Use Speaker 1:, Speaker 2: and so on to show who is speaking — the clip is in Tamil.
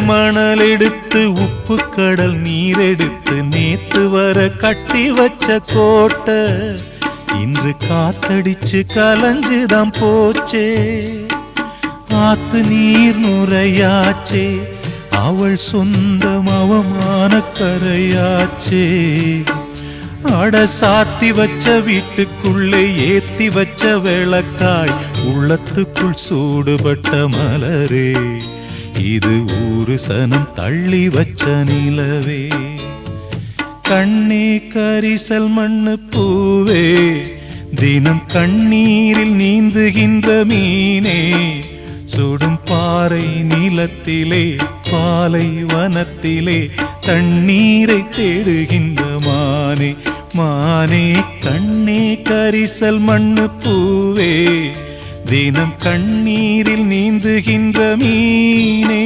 Speaker 1: மணல் எடுத்து உப்பு கடல் நீர் எடுத்து நேத்து வர கட்டி வச்ச கோட்டை இன்று காத்தடிச்சு கலஞ்சுதான் போச்சே. ஆத்து நீர் நுரையாச்சே, அவள் சொந்தம் அவமான கரையாச்சே. அட சாத்தி வச்ச வீட்டுக்குள்ளே ஏத்தி வச்ச விளக்காய் உள்ளத்துக்குள் சூடுபட்ட மலரே, இது ஊரு சனம் தள்ளி வச்ச நிலவே. கண்ணே கரிசல் மண்ணு பூவே, தினம் கண்ணீரில் நீந்துகின்ற மீனே, சுடும் பாறை நிலத்திலே பாலை வனத்திலே தண்ணீரை தேடுகின்ற மானே. மானே கண்ணே கரிசல் மண்ணு பூவே, தினம் கண்ணீரில் நீந்துகின்ற மீனே.